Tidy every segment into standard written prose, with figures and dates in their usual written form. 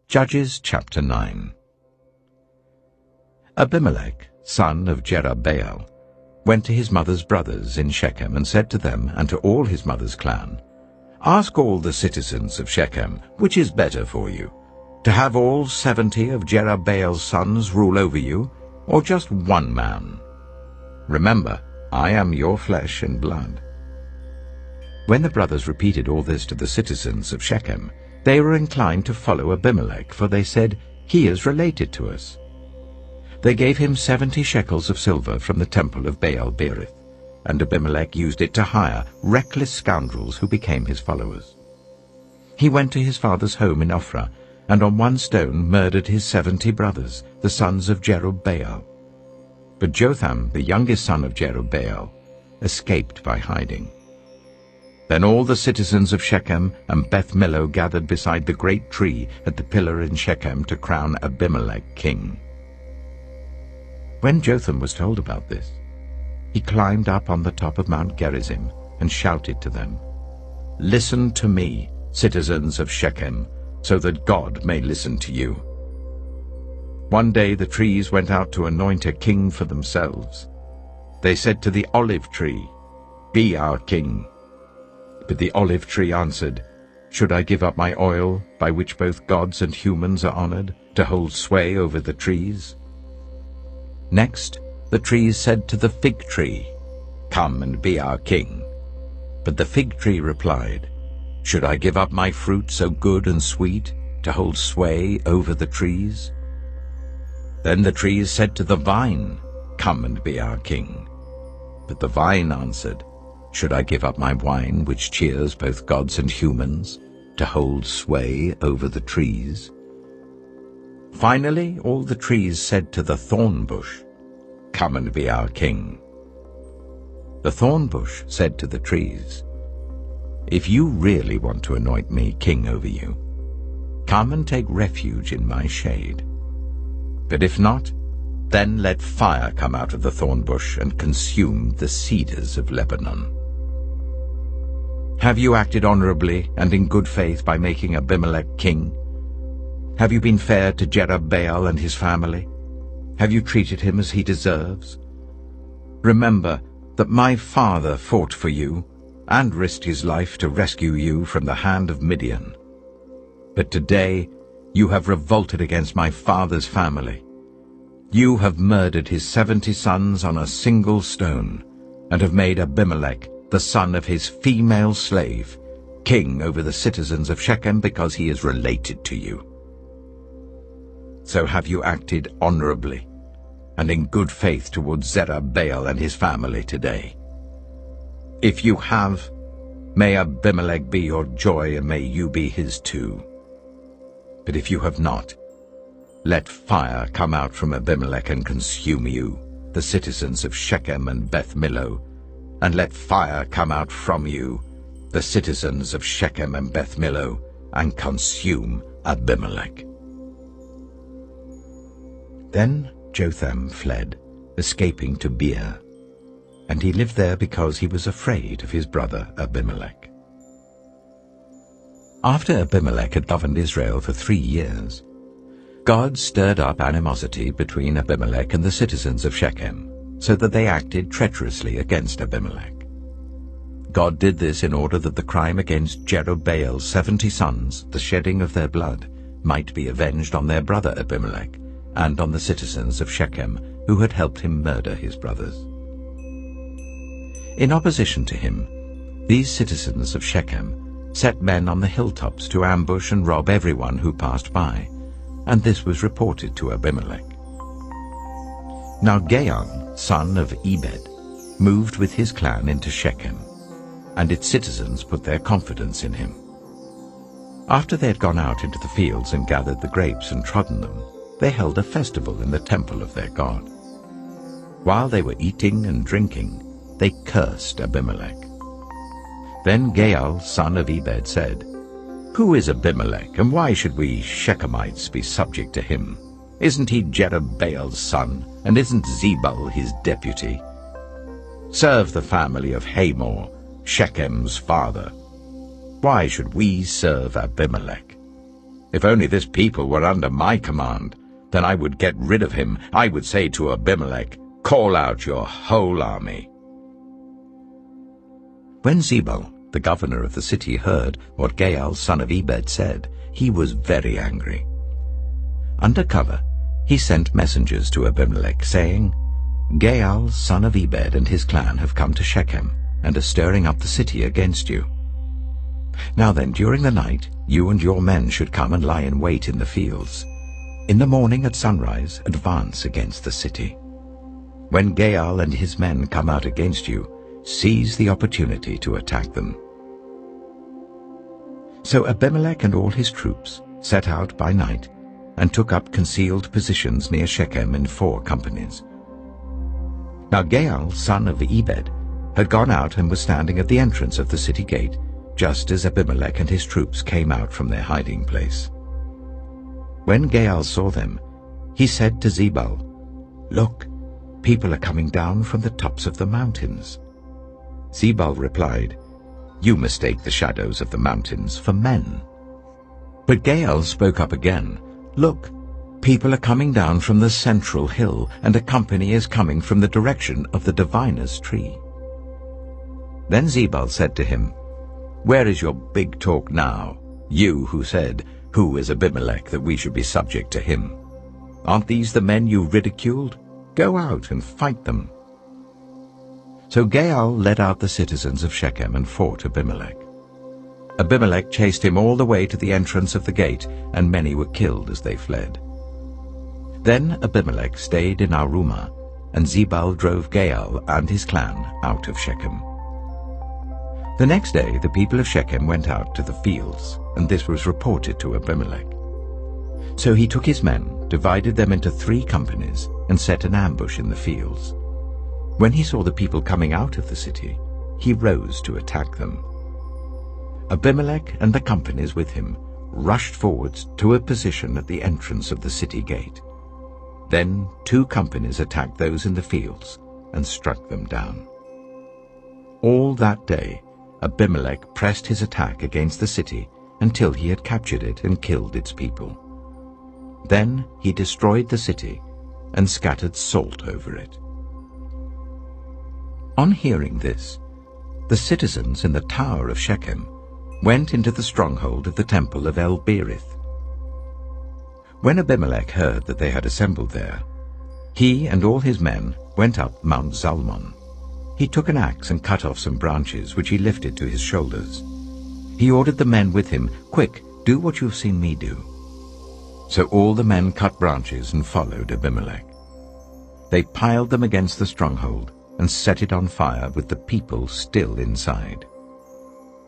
Judges chapter 9. Abimelech, son of Jerubbaal, went to his mother's brothers in Shechem and said to them and to all his mother's clan, "Ask all the citizens of Shechem, which is better for you, to have all 70 of Jerubbaal's sons rule over you, or just one man? Remember, I am your flesh and blood." When the brothers repeated all this to the citizens of Shechem, they were inclined to follow Abimelech, for they said, "He is related to us." They gave him 70 shekels of silver from the temple of Baal-berith, and Abimelech used it to hire reckless scoundrels who became his followers. He went to his father's home in Ophrah, and on one stone murdered his 70 brothers, the sons of Jerubbaal. But Jotham, the youngest son of Jerubbaal, escaped by hiding. Then all the citizens of Shechem and Beth Millo gathered beside the great tree at the pillar in Shechem to crown Abimelech king. When Jotham was told about this, he climbed up on the top of Mount Gerizim and shouted to them, "Listen to me, citizens of Shechem, so that God may listen to you." One day the trees went out to anoint a king for themselves. They said to the olive tree, "Be our king." But the olive tree answered, "Should I give up my oil, by which both gods and humans are honored, to hold sway over the trees?" Next, the trees said to the fig tree, "Come and be our king." But the fig tree replied, "Should I give up my fruit so good and sweet, to hold sway over the trees?" Then the trees said to the vine, "Come and be our king." But the vine answered, "Should I give up my wine, which cheers both gods and humans, to hold sway over the trees?" Finally, all the trees said to the thorn bush, "Come and be our king." The thorn bush said to the trees, "If you really want to anoint me king over you, come and take refuge in my shade. But if not, then let fire come out of the thorn bush and consume the cedars of Lebanon." Have you acted honorably and in good faith by making Abimelech king? Have you been fair to Jerubbaal and his family? Have you treated him as he deserves? Remember that my father fought for you and risked his life to rescue you from the hand of Midian. But today you have revolted against my father's family. You have murdered his 70 sons on a single stone, and have made Abimelech, the son of his female slave, king over the citizens of Shechem because he is related to you. So have you acted honorably and in good faith towards Jerubbaal and his family today? If you have, may Abimelech be your joy, and may you be his too. But if you have not, let fire come out from Abimelech and consume you, the citizens of Shechem and Beth Millo, and let fire come out from you, the citizens of Shechem and Beth Millo, and consume Abimelech." Then Jotham fled, escaping to Beer, and he lived there because he was afraid of his brother Abimelech. After Abimelech had governed Israel for 3 years, God stirred up animosity between Abimelech and the citizens of Shechem, so that they acted treacherously against Abimelech. God did this in order that the crime against Jerubbaal's 70 sons, the shedding of their blood, might be avenged on their brother Abimelech, and on the citizens of Shechem who had helped him murder his brothers. In opposition to him, these citizens of Shechem set men on the hilltops to ambush and rob everyone who passed by, and this was reported to Abimelech. Now Gaham, son of Ebed, moved with his clan into Shechem, and its citizens put their confidence in him. After they had gone out into the fields and gathered the grapes and trodden them, they held a festival in the temple of their god. While they were eating and drinking, they cursed Abimelech. Then Gaal, son of Ebed, said, "Who is Abimelech, and why should we Shechemites be subject to him? Isn't he Jerubbaal's son, and isn't Zebul his deputy? Serve the family of Hamor, Shechem's father. Why should we serve Abimelech? If only this people were under my command, then I would get rid of him. I would say to Abimelech, call out your whole army. When Zebul, the governor of the city, heard what Gaal son of Ebed said, he was very angry. Under cover, he sent messengers to Abimelech, saying, Gaal son of Ebed and his clan have come to Shechem, and are stirring up the city against you. Now then, during the night, you and your men should come and lie in wait in the fields. In the morning at sunrise, advance against the city. When Gaal and his men come out against you, seize the opportunity to attack them. So Abimelech and all his troops set out by night and took up concealed positions near Shechem in 4 companies. Now Gaal, son of Ebed, had gone out and was standing at the entrance of the city gate, just as Abimelech and his troops came out from their hiding place. When Gaal saw them, he said to Zebul, Look, people are coming down from the tops of the mountains. Zebul replied, You mistake the shadows of the mountains for men. But Gaal spoke up again, Look, people are coming down from the central hill, and a company is coming from the direction of the diviner's tree. Then Zebul said to him, Where is your big talk now, you who said, Who is Abimelech that we should be subject to him? Aren't these the men you ridiculed? Go out and fight them. So Gaal led out the citizens of Shechem and fought Abimelech. Abimelech chased him all the way to the entrance of the gate, and many were killed as they fled. Then Abimelech stayed in Arumah, and Zebul drove Gaal and his clan out of Shechem. The next day the people of Shechem went out to the fields, and this was reported to Abimelech. So he took his men, divided them into 3 companies, and set an ambush in the fields. When he saw the people coming out of the city, he rose to attack them. Abimelech and the companies with him rushed forwards to a position at the entrance of the city gate. Then 2 companies attacked those in the fields and struck them down. All that day Abimelech pressed his attack against the city until he had captured it and killed its people. Then he destroyed the city and scattered salt over it. On hearing this, the citizens in the tower of Shechem went into the stronghold of the temple of El-Berith. When Abimelech heard that they had assembled there, he and all his men went up Mount Zalmon. He took an axe and cut off some branches, which he lifted to his shoulders. He ordered the men with him, Quick, do what you have seen me do. So all the men cut branches and followed Abimelech. They piled them against the stronghold and set it on fire with the people still inside.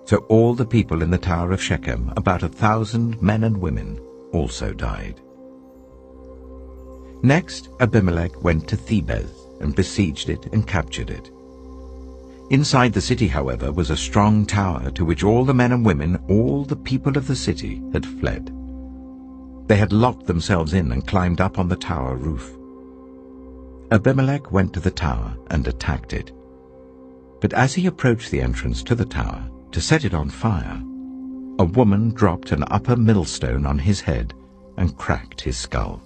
So all the people in the tower of Shechem, about 1,000 men and women, also died. Next Abimelech went to Thebez and besieged it and captured it. Inside the city, however, was a strong tower to which all the men and women, all the people of the city, had fled. They had locked themselves in and climbed up on the tower roof. Abimelech went to the tower and attacked it. But as he approached the entrance to the tower to set it on fire, a woman dropped an upper millstone on his head and cracked his skull.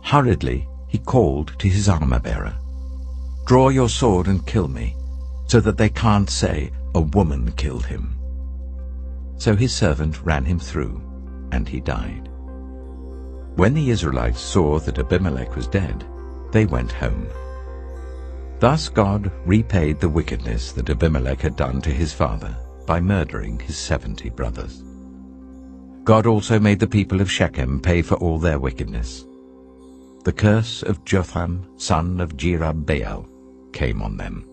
Hurriedly he called to his armor-bearer, Draw your sword and kill me, so that they can't say a woman killed him. So his servant ran him through, and he died. When the Israelites saw that Abimelech was dead, they went home. Thus God repaid the wickedness that Abimelech had done to his father by murdering his 70 brothers. God also made the people of Shechem pay for all their wickedness. The curse of Jotham, son of Jerubbaal, came on them.